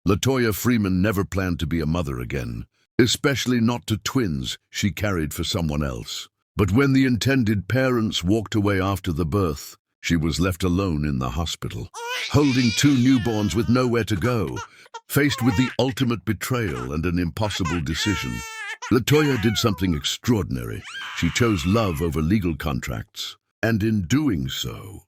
Latoya Freeman never planned to be a mother again, especially not to twins she carried for someone else. But when the intended parents walked away after the birth, she was left alone in the hospital, holding two newborns with nowhere to go, faced with the ultimate betrayal and an impossible decision. Latoya did something extraordinary. She chose love over legal contracts, and in doing so,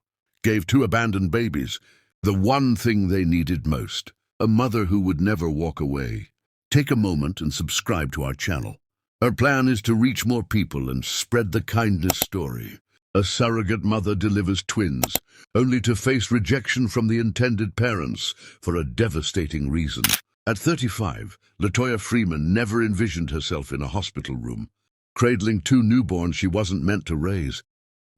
gave two abandoned babies the one thing they needed most, a mother who would never walk away. Take a moment and subscribe to our channel. Our plan is to reach more people and spread the kindness story. A surrogate mother delivers twins, only to face rejection from the intended parents for a devastating reason. At 35, Latoya Freeman never envisioned herself in a hospital room, cradling two newborns she wasn't meant to raise.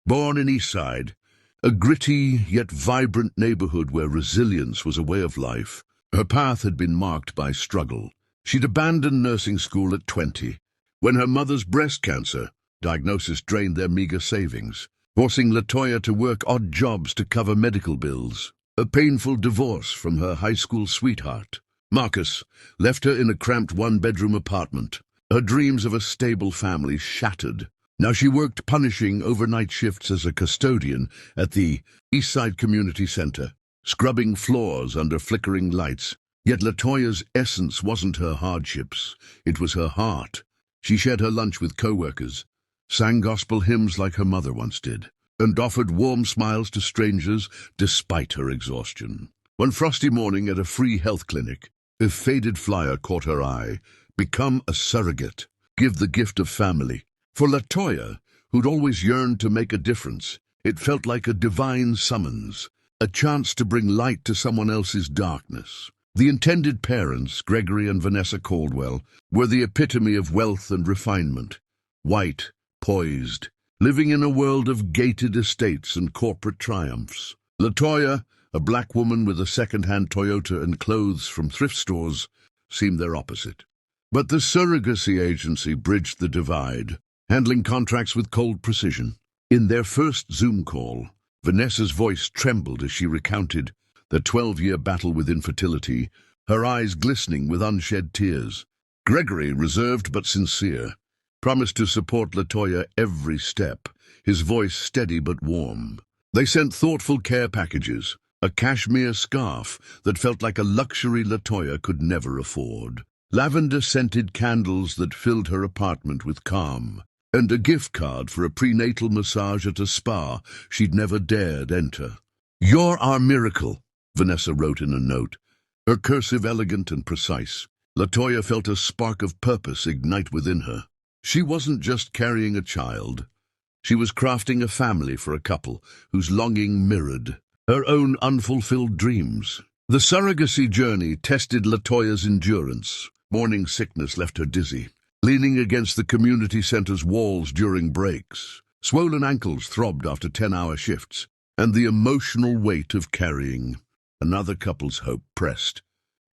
Born in Eastside, a gritty yet vibrant neighborhood where resilience was a way of life, her path had been marked by struggle. She'd abandoned nursing school at 20, when her mother's breast cancer diagnosis drained their meager savings, forcing Latoya to work odd jobs to cover medical bills. A painful divorce from her high school sweetheart, Marcus, left her in a cramped one-bedroom apartment, her dreams of a stable family shattered. Now she worked punishing overnight shifts as a custodian at the Eastside Community Center, scrubbing floors under flickering lights. Yet Latoya's essence wasn't her hardships, it was her heart. She shared her lunch with co-workers, sang gospel hymns like her mother once did, and offered warm smiles to strangers despite her exhaustion. One frosty morning at a free health clinic, a faded flyer caught her eye: become a surrogate, give the gift of family. For Latoya, who'd always yearned to make a difference, it felt like a divine summons, a chance to bring light to someone else's darkness. The intended parents, Gregory and Vanessa Caldwell, were the epitome of wealth and refinement, white, poised, living in a world of gated estates and corporate triumphs. Latoya, a black woman with a second-hand Toyota and clothes from thrift stores, seemed their opposite. But the surrogacy agency bridged the divide, handling contracts with cold precision. In their first Zoom call, Vanessa's voice trembled as she recounted the 12-year battle with infertility, her eyes glistening with unshed tears. Gregory, reserved but sincere, promised to support Latoya every step, his voice steady but warm. They sent thoughtful care packages, a cashmere scarf that felt like a luxury Latoya could never afford, lavender-scented candles that filled her apartment with calm, and a gift card for a prenatal massage at a spa she'd never dared enter. "You're our miracle," Vanessa wrote in a note, her cursive elegant and precise. Latoya felt a spark of purpose ignite within her. She wasn't just carrying a child. She was crafting a family for a couple whose longing mirrored her own unfulfilled dreams. The surrogacy journey tested Latoya's endurance. Morning sickness left her dizzy, leaning against the community center's walls during breaks. Swollen ankles throbbed after 10-hour shifts, and the emotional weight of carrying another couple's hope pressed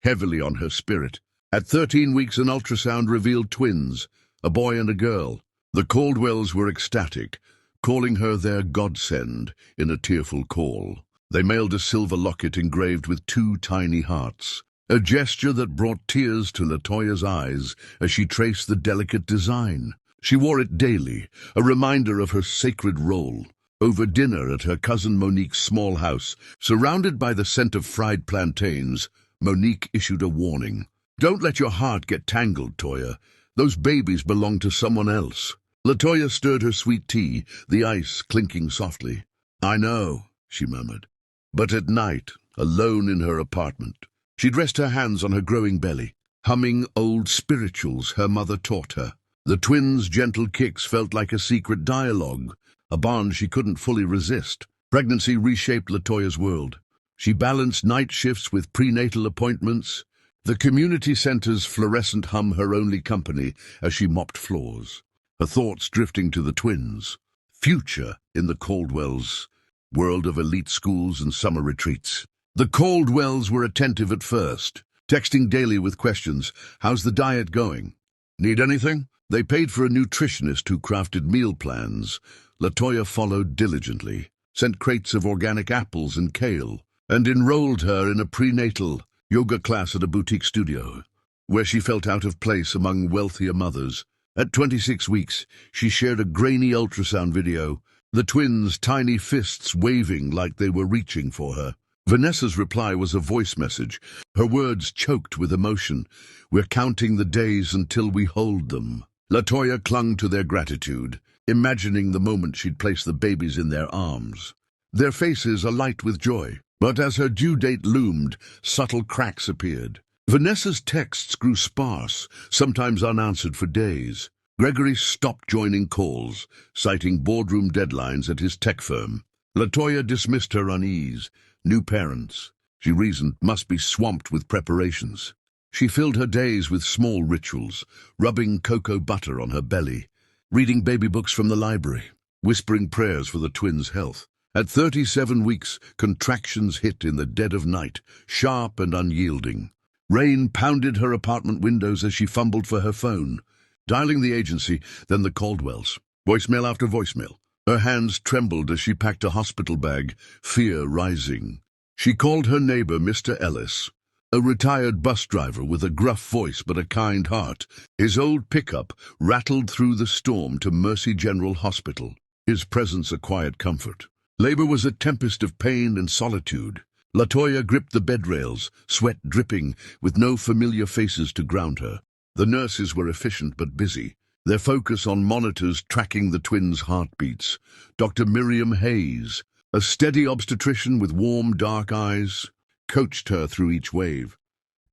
heavily on her spirit. At 13 weeks, an ultrasound revealed twins, a boy and a girl. The Caldwells were ecstatic, calling her their godsend in a tearful call. They mailed a silver locket engraved with two tiny hearts, a gesture that brought tears to Latoya's eyes as she traced the delicate design. She wore it daily, a reminder of her sacred role. Over dinner at her cousin Monique's small house, surrounded by the scent of fried plantains, Monique issued a warning. "Don't let your heart get tangled, Toya. Those babies belong to someone else." Latoya stirred her sweet tea, the ice clinking softly. "I know," she murmured. But at night, alone in her apartment, she'd rest her hands on her growing belly, humming old spirituals her mother taught her. The twins' gentle kicks felt like a secret dialogue, a bond she couldn't fully resist. Pregnancy reshaped Latoya's world. She balanced night shifts with prenatal appointments, the community center's fluorescent hum her only company as she mopped floors, her thoughts drifting to the twins' future in the Caldwells' world of elite schools and summer retreats. The Caldwells were attentive at first, texting daily with questions. "How's the diet going? Need anything?" They paid for a nutritionist who crafted meal plans. Latoya followed diligently, sent crates of organic apples and kale, and enrolled her in a prenatal yoga class at a boutique studio, where she felt out of place among wealthier mothers. At 26 weeks, she shared a grainy ultrasound video, the twins' tiny fists waving like they were reaching for her. Vanessa's reply was a voice message, her words choked with emotion. "We're counting the days until we hold them." Latoya clung to their gratitude, imagining the moment she'd place the babies in their arms. Their faces alight with joy, but as her due date loomed, subtle cracks appeared. Vanessa's texts grew sparse, sometimes unanswered for days. Gregory stopped joining calls, citing boardroom deadlines at his tech firm. Latoya dismissed her unease. New parents, she reasoned, must be swamped with preparations. She filled her days with small rituals, rubbing cocoa butter on her belly, reading baby books from the library, whispering prayers for the twins' health. At 37 weeks, contractions hit in the dead of night, sharp and unyielding. Rain pounded her apartment windows as she fumbled for her phone, dialing the agency, then the Caldwells. Voicemail after voicemail. Her hands trembled as she packed a hospital bag, fear rising. She called her neighbor, Mr. Ellis, a retired bus driver with a gruff voice but a kind heart. His old pickup rattled through the storm to Mercy General Hospital, his presence a quiet comfort. Labor was a tempest of pain and solitude. Latoya gripped the bed rails, sweat dripping, with no familiar faces to ground her. The nurses were efficient but busy, their focus on monitors tracking the twins' heartbeats. Dr. Miriam Hayes, a steady obstetrician with warm, dark eyes, coached her through each wave.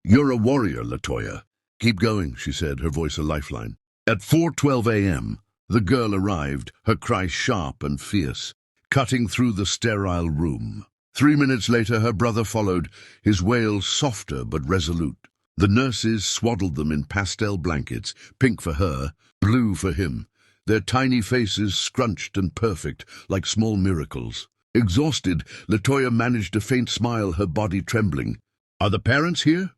"You're a warrior, Latoya. Keep going," she said, her voice a lifeline. At 4:12 a.m., the girl arrived, her cry sharp and fierce, cutting through the sterile room. 3 minutes later, her brother followed, his wail softer but resolute. The nurses swaddled them in pastel blankets, pink for her, blue for him, their tiny faces scrunched and perfect, like small miracles. Exhausted, Latoya managed a faint smile, her body trembling. "Are the parents here?"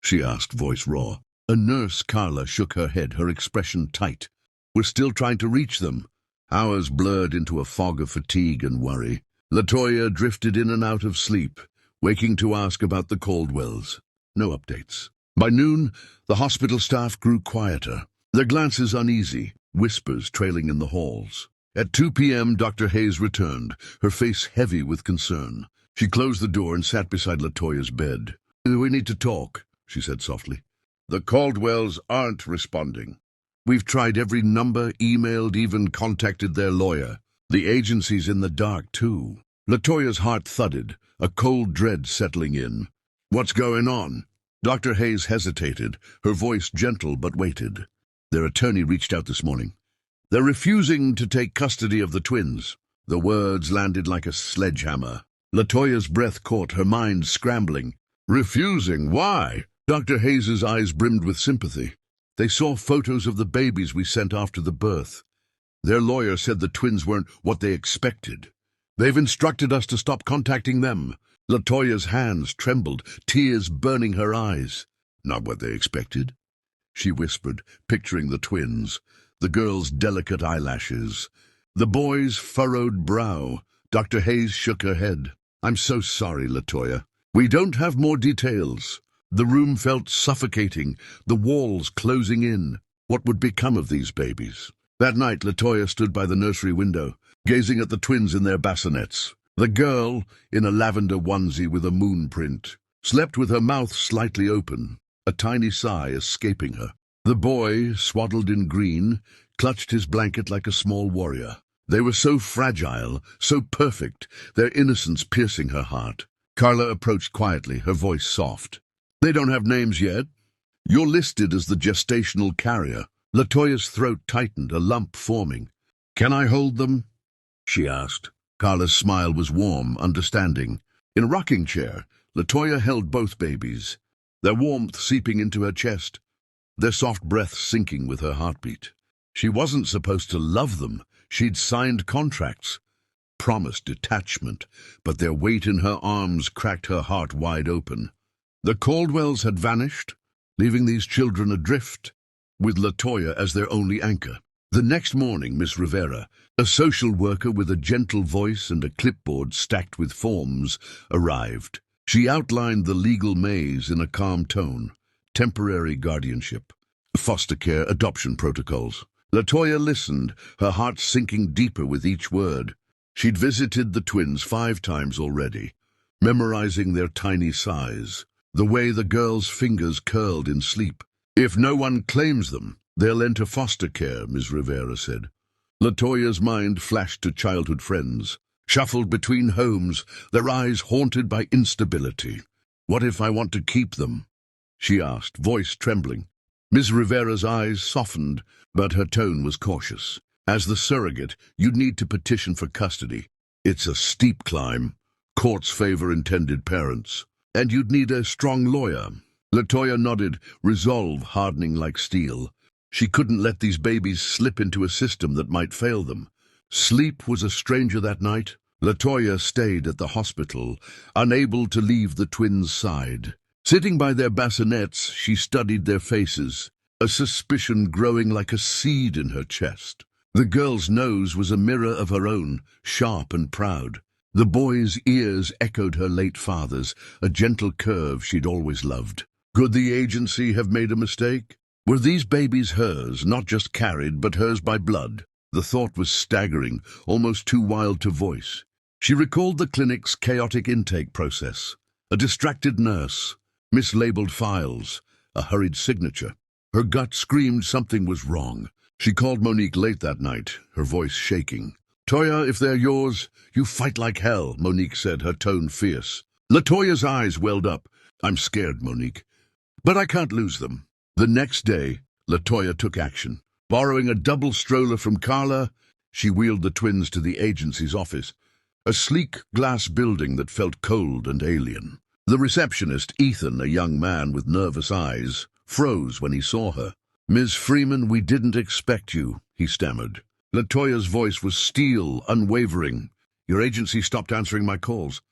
she asked, voice raw. A nurse, Carla, shook her head, her expression tight. "We're still trying to reach them." Hours blurred into a fog of fatigue and worry. Latoya drifted in and out of sleep, waking to ask about the Caldwells. No updates. By noon, the hospital staff grew quieter, their glances uneasy, whispers trailing in the halls. At 2 p.m., Dr. Hayes returned, her face heavy with concern. She closed the door and sat beside Latoya's bed. "We need to talk," she said softly. "The Caldwells aren't responding. We've tried every number, emailed, even contacted their lawyer. The agency's in the dark, too." Latoya's heart thudded, a cold dread settling in. "What's going on?" Dr. Hayes hesitated, her voice gentle but weighted. "Their attorney reached out this morning. They're refusing to take custody of the twins." The words landed like a sledgehammer. Latoya's breath caught, her mind scrambling. "Refusing? Why?" Dr. Hayes's eyes brimmed with sympathy. "They saw photos of the babies we sent after the birth. Their lawyer said the twins weren't what they expected. They've instructed us to stop contacting them." Latoya's hands trembled, tears burning her eyes. "Not what they expected?" she whispered, picturing the twins, the girl's delicate eyelashes, the boy's furrowed brow. Dr. Hayes shook her head. "I'm so sorry, Latoya. We don't have more details." The room felt suffocating, the walls closing in. What would become of these babies? That night, Latoya stood by the nursery window, gazing at the twins in their bassinets. The girl, in a lavender onesie with a moon print, slept with her mouth slightly open, a tiny sigh escaping her. The boy, swaddled in green, clutched his blanket like a small warrior. They were so fragile, so perfect, their innocence piercing her heart. Carla approached quietly, her voice soft. "They don't have names yet. You're listed as the gestational carrier." Latoya's throat tightened, a lump forming. "Can I hold them?" she asked. Carla's smile was warm, understanding. In a rocking chair, Latoya held both babies, their warmth seeping into her chest, their soft breath sinking with her heartbeat. She wasn't supposed to love them. She'd signed contracts, promised detachment, but their weight in her arms cracked her heart wide open. The Caldwells had vanished, leaving these children adrift, with Latoya as their only anchor. The next morning, Miss Rivera, a social worker with a gentle voice and a clipboard stacked with forms, arrived. She outlined the legal maze in a calm tone: temporary guardianship, foster care, adoption protocols. Latoya listened, her heart sinking deeper with each word. She'd visited the twins 5 times already, memorizing their tiny size, the way the girls' fingers curled in sleep. "If no one claims them, they'll enter foster care," Ms. Rivera said. Latoya's mind flashed to childhood friends, shuffled between homes, their eyes haunted by instability. "What if I want to keep them?" she asked, voice trembling. Ms. Rivera's eyes softened, but her tone was cautious. "As the surrogate, you'd need to petition for custody. It's a steep climb. Courts favor intended parents. And you'd need a strong lawyer." Latoya nodded, resolve hardening like steel. She couldn't let these babies slip into a system that might fail them. Sleep was a stranger that night. Latoya stayed at the hospital, unable to leave the twins' side. Sitting by their bassinets, she studied their faces, a suspicion growing like a seed in her chest. The girl's nose was a mirror of her own, sharp and proud. The boy's ears echoed her late father's, a gentle curve she'd always loved. Could the agency have made a mistake? Were these babies hers, not just carried, but hers by blood? The thought was staggering, almost too wild to voice. She recalled the clinic's chaotic intake process. A distracted nurse, mislabeled files, a hurried signature. Her gut screamed something was wrong. She called Monique late that night, her voice shaking. "Toya, if they're yours, you fight like hell," Monique said, her tone fierce. Latoya's eyes welled up. "I'm scared, Monique, but I can't lose them." The next day, Latoya took action. Borrowing a double stroller from Carla, she wheeled the twins to the agency's office, a sleek glass building that felt cold and alien. The receptionist, Ethan, a young man with nervous eyes, froze when he saw her. "Ms. Freeman, we didn't expect you," he stammered. Latoya's voice was steel, unwavering. "Your agency stopped answering my calls.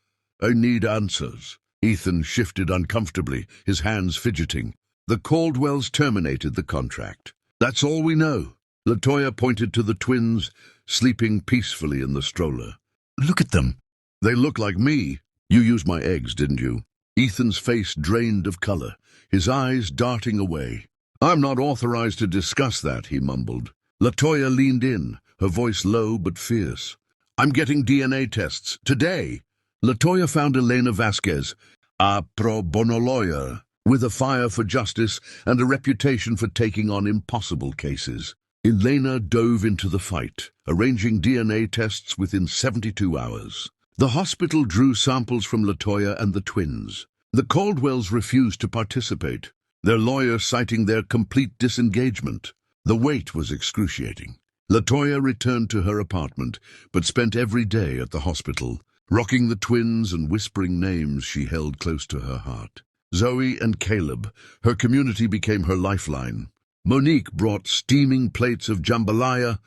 I need answers." Ethan shifted uncomfortably, his hands fidgeting. "The Caldwells terminated the contract. That's all we know." Latoya pointed to the twins, sleeping peacefully in the stroller. "Look at them. They look like me." "You used my eggs, didn't you?" Ethan's face drained of color, his eyes darting away. "I'm not authorized to discuss that," he mumbled. Latoya leaned in, her voice low but fierce. "I'm getting DNA tests, today." Latoya found Elena Vasquez, a pro bono lawyer, with a fire for justice and a reputation for taking on impossible cases. Elena dove into the fight, arranging DNA tests within 72 hours. The hospital drew samples from Latoya and the twins. The Caldwells refused to participate, their lawyer citing their complete disengagement. The wait was excruciating. Latoya returned to her apartment, but spent every day at the hospital, rocking the twins and whispering names she held close to her heart. Zoe and Caleb, her community became her lifeline. Monique brought steaming plates of jambalaya.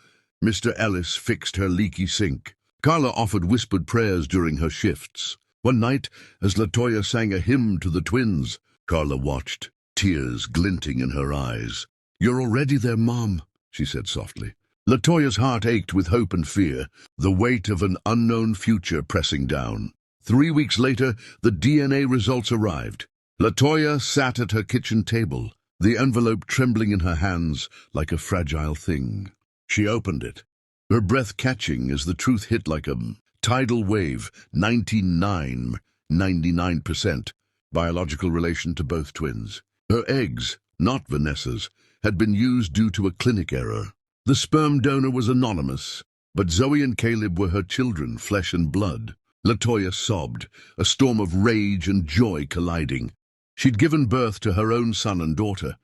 Mr. Ellis fixed her leaky sink. Carla offered whispered prayers during her shifts. One night, as Latoya sang a hymn to the twins, Carla watched, tears glinting in her eyes. "You're already there, Mom," she said softly. Latoya's heart ached with hope and fear, the weight of an unknown future pressing down. 3 weeks later, the DNA results arrived. Latoya sat at her kitchen table, the envelope trembling in her hands like a fragile thing. She opened it, her breath catching as the truth hit like a tidal wave. 99% biological relation to both twins. Her eggs, not Vanessa's, had been used due to a clinic error. The sperm donor was anonymous, but Zoe and Caleb were her children, flesh and blood. Latoya sobbed, a storm of rage and joy colliding. She'd given birth to her own son and daughter,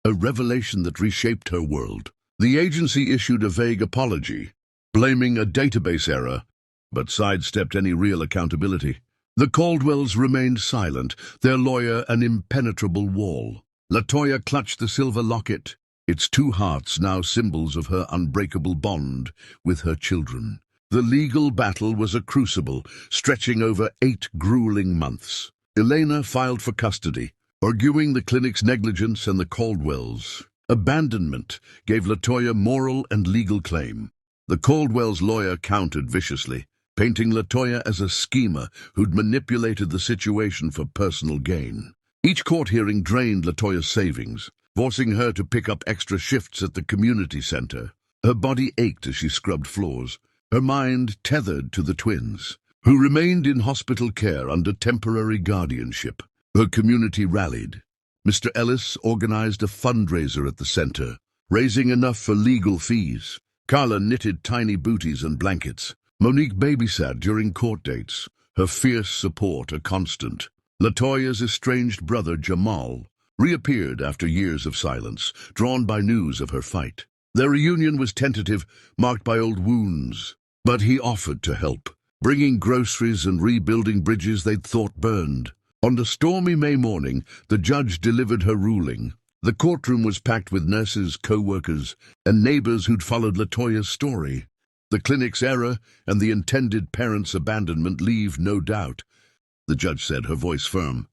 a revelation that reshaped her world. The agency issued a vague apology, blaming a database error, but sidestepped any real accountability. The Caldwells remained silent, their lawyer an impenetrable wall. Latoya clutched the silver locket, its 2 hearts now symbols of her unbreakable bond with her children. The legal battle was a crucible, stretching over 8 grueling months. Elena filed for custody, arguing the clinic's negligence and the Caldwells' abandonment gave Latoya moral and legal claim. The Caldwells' lawyer countered viciously. painting Latoya as a schemer who'd manipulated the situation for personal gain. Each court hearing drained Latoya's savings, forcing her to pick up extra shifts at the community center. Her body ached as she scrubbed floors, her mind tethered to the twins, who remained in hospital care under temporary guardianship. Her community rallied. Mr. Ellis organized a fundraiser at the center, raising enough for legal fees. Carla knitted tiny booties and blankets. Monique babysat during court dates, her fierce support a constant. Latoya's estranged brother, Jamal, reappeared after years of silence, drawn by news of her fight. Their reunion was tentative, marked by old wounds, but he offered to help, bringing groceries and rebuilding bridges they'd thought burned. On the stormy May morning, the judge delivered her ruling. The courtroom was packed with nurses, co-workers, and neighbors who'd followed Latoya's story. The clinic's error and the intended parents' abandonment leave no doubt, the judge said, her voice firm.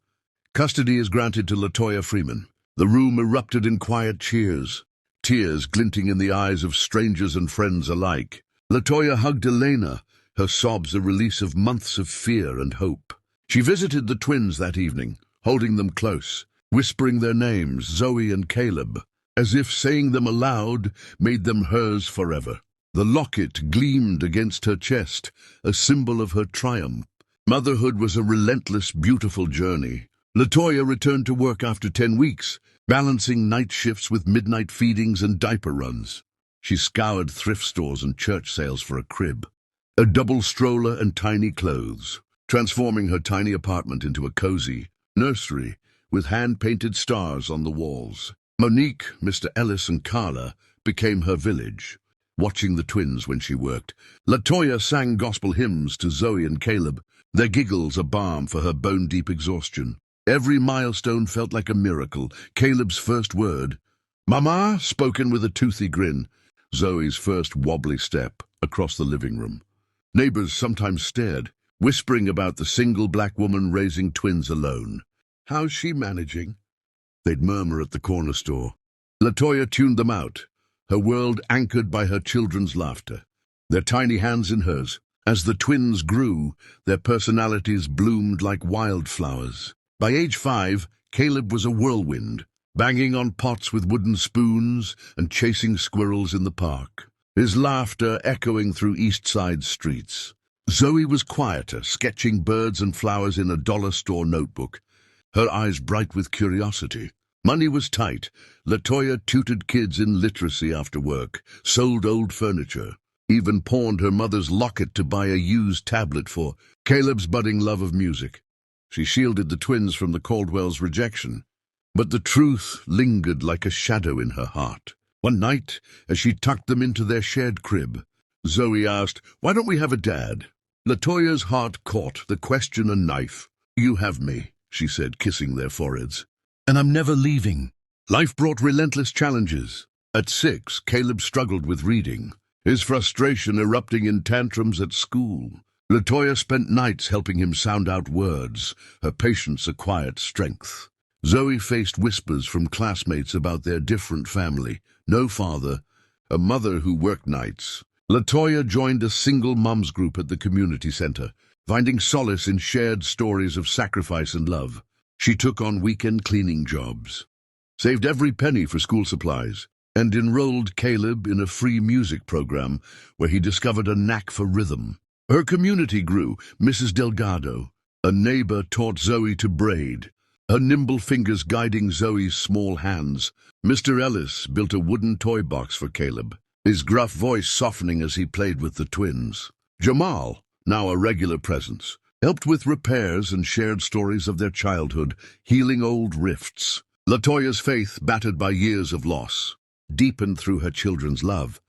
Custody is granted to Latoya Freeman. The room erupted in quiet cheers, tears glinting in the eyes of strangers and friends alike. Latoya hugged Elena, her sobs a release of months of fear and hope. She visited the twins that evening, holding them close, whispering their names, Zoe and Caleb, as if saying them aloud made them hers forever. The locket gleamed against her chest, a symbol of her triumph. Motherhood was a relentless, beautiful journey. Latoya returned to work after 10 weeks, balancing night shifts with midnight feedings and diaper runs. She scoured thrift stores and church sales for a crib, a double stroller and tiny clothes, transforming her tiny apartment into a cozy nursery with hand-painted stars on the walls. Monique, Mr. Ellis, and Carla became her village, watching the twins when she worked. Latoya sang gospel hymns to Zoe and Caleb, their giggles a balm for her bone-deep exhaustion. Every milestone felt like a miracle. Caleb's first word, "Mama," spoken with a toothy grin. Zoe's first wobbly step across the living room. Neighbors sometimes stared, whispering about the single black woman raising twins alone. "How's she managing?" They'd murmur at the corner store. Latoya tuned them out, her world anchored by her children's laughter, their tiny hands in hers. As the twins grew, their personalities bloomed like wildflowers. By age 5, Caleb was a whirlwind, banging on pots with wooden spoons and chasing squirrels in the park, his laughter echoing through East Side streets. Zoe was quieter, sketching birds and flowers in a dollar store notebook, her eyes bright with curiosity. Money was tight. Latoya tutored kids in literacy after work, sold old furniture, even pawned her mother's locket to buy a used tablet for Caleb's budding love of music. She shielded the twins from the Caldwell's rejection, but the truth lingered like a shadow in her heart. One night, as she tucked them into their shared crib, Zoe asked, "Why don't we have a dad?" Latoya's heart caught the question a knife. "You have me," she said, kissing their foreheads. "And I'm never leaving." Life brought relentless challenges. At 6, Caleb struggled with reading, his frustration erupting in tantrums at school. Latoya spent nights helping him sound out words, her patience a quiet strength. Zoe faced whispers from classmates about their different family. No father, a mother who worked nights. Latoya joined a single moms group at the community center, finding solace in shared stories of sacrifice and love. She took on weekend cleaning jobs, saved every penny for school supplies, and enrolled Caleb in a free music program where he discovered a knack for rhythm. Her community grew. Mrs. Delgado, a neighbor, taught Zoe to braid, her nimble fingers guiding Zoe's small hands. Mr. Ellis built a wooden toy box for Caleb, his gruff voice softening as he played with the twins. Jamal, now a regular presence, helped with repairs and shared stories of their childhood, healing old rifts. Latoya's faith, battered by years of loss, deepened through her children's love,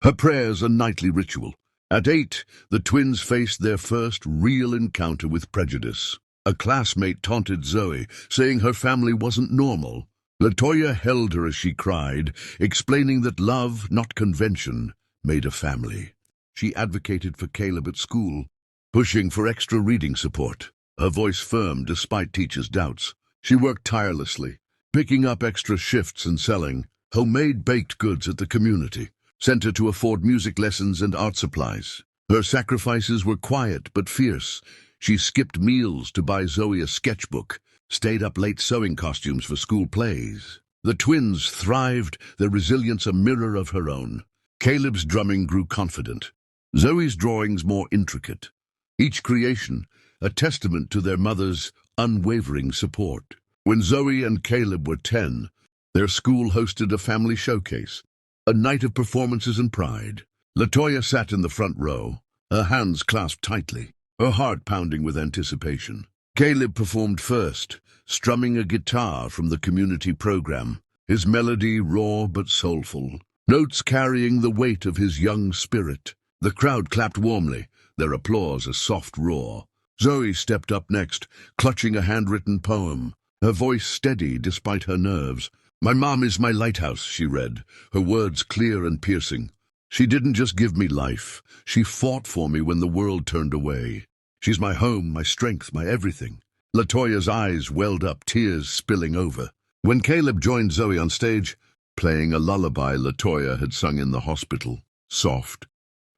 her prayers a nightly ritual. At 8, the twins faced their first real encounter with prejudice. A classmate taunted Zoe, saying her family wasn't normal. Latoya held her as she cried, explaining that love, not convention, made a family. She advocated for Caleb at school, pushing for extra reading support, her voice firm despite teachers' doubts. She worked tirelessly, picking up extra shifts and selling homemade baked goods at the community center to afford music lessons and art supplies. Her sacrifices were quiet but fierce. She skipped meals to buy Zoe a sketchbook, stayed up late sewing costumes for school plays. The twins thrived, their resilience a mirror of her own. Caleb's drumming grew confident, Zoe's drawings more intricate. Each creation a testament to their mother's unwavering support. When Zoe and Caleb were 10, their school hosted a family showcase, a night of performances and pride. Latoya sat in the front row, her hands clasped tightly, her heart pounding with anticipation. Caleb performed first, strumming a guitar from the community program, his melody raw but soulful, notes carrying the weight of his young spirit. The crowd clapped warmly, their applause a soft roar. Zoe stepped up next, clutching a handwritten poem, her voice steady despite her nerves. "My mom is my lighthouse," she read, her words clear and piercing. "She didn't just give me life, she fought for me when the world turned away. She's my home, my strength, my everything." Latoya's eyes welled up, tears spilling over. When Caleb joined Zoe on stage, playing a lullaby Latoya had sung in the hospital, soft,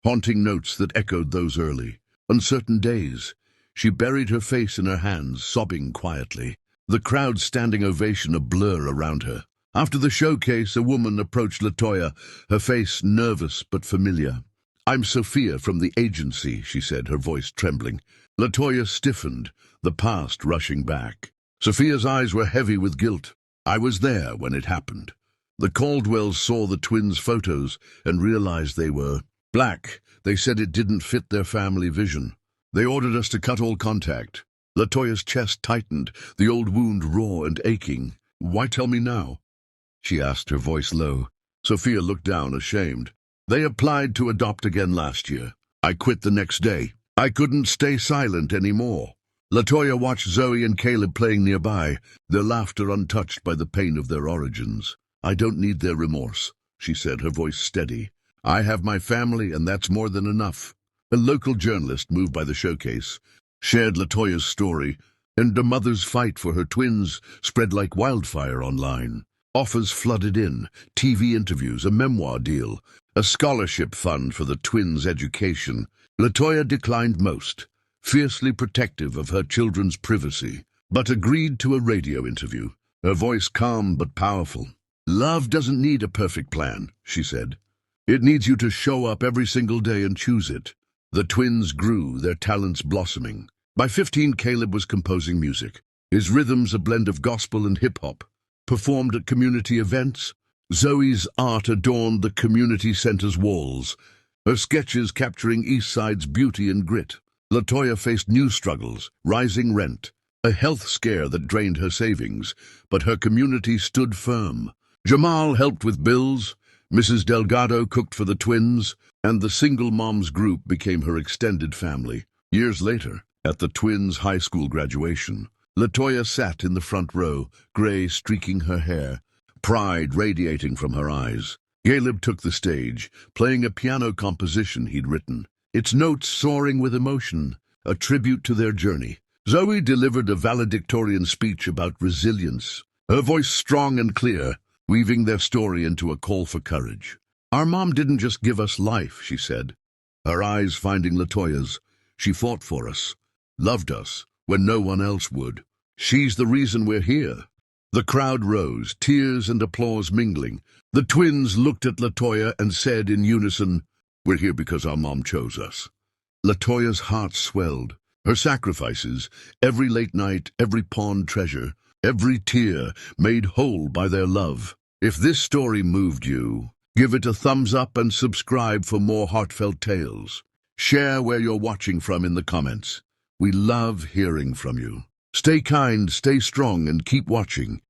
haunting notes that echoed those early, uncertain days, she buried her face in her hands, sobbing quietly, the crowd's standing ovation a blur around her. After the showcase, a woman approached Latoya, her face nervous but familiar. "I'm Sophia from the agency," she said, her voice trembling. Latoya stiffened, the past rushing back. Sophia's eyes were heavy with guilt. "I was there when it happened." The Caldwells saw the twins' photos and realized they were black. They said it didn't fit their family vision. They ordered us to cut all contact. Latoya's chest tightened, the old wound raw and aching. "Why tell me now?" she asked, her voice low. Sophia looked down, ashamed. "They applied to adopt again last year. I quit the next day. I couldn't stay silent anymore." Latoya watched Zoe and Caleb playing nearby, their laughter untouched by the pain of their origins. "I don't need their remorse," she said, her voice steady. "I have my family, and that's more than enough." A local journalist, moved by the showcase, shared Latoya's story, and a mother's fight for her twins spread like wildfire online. Offers flooded in, TV interviews, a memoir deal, a scholarship fund for the twins' education. Latoya declined most, fiercely protective of her children's privacy, but agreed to a radio interview, her voice calm but powerful. "Love doesn't need a perfect plan," she said. "It needs you to show up every single day and choose it." The twins grew, their talents blossoming. By 15, Caleb was composing music, his rhythms a blend of gospel and hip-hop. Performed at community events, Zoe's art adorned the community center's walls, her sketches capturing East Side's beauty and grit. Latoya faced new struggles, rising rent, a health scare that drained her savings, but her community stood firm. Jamal helped with bills, Mrs. Delgado cooked for the twins, and the single moms group became her extended family. Years later, at the twins' high school graduation, Latoya sat in the front row, gray streaking her hair, pride radiating from her eyes. Caleb took the stage, playing a piano composition he'd written, its notes soaring with emotion, a tribute to their journey. Zoe delivered a valedictorian speech about resilience, her voice strong and clear, weaving their story into a call for courage. "Our mom didn't just give us life," she said, her eyes finding Latoya's. "She fought for us, loved us when no one else would. She's the reason we're here." The crowd rose, tears and applause mingling. The twins looked at Latoya and said in unison, "We're here because our mom chose us." Latoya's heart swelled. Her sacrifices, every late night, every pawned treasure, every tear made whole by their love. If this story moved you, give it a thumbs up and subscribe for more heartfelt tales. Share where you're watching from in the comments. We love hearing from you. Stay kind, stay strong, and keep watching.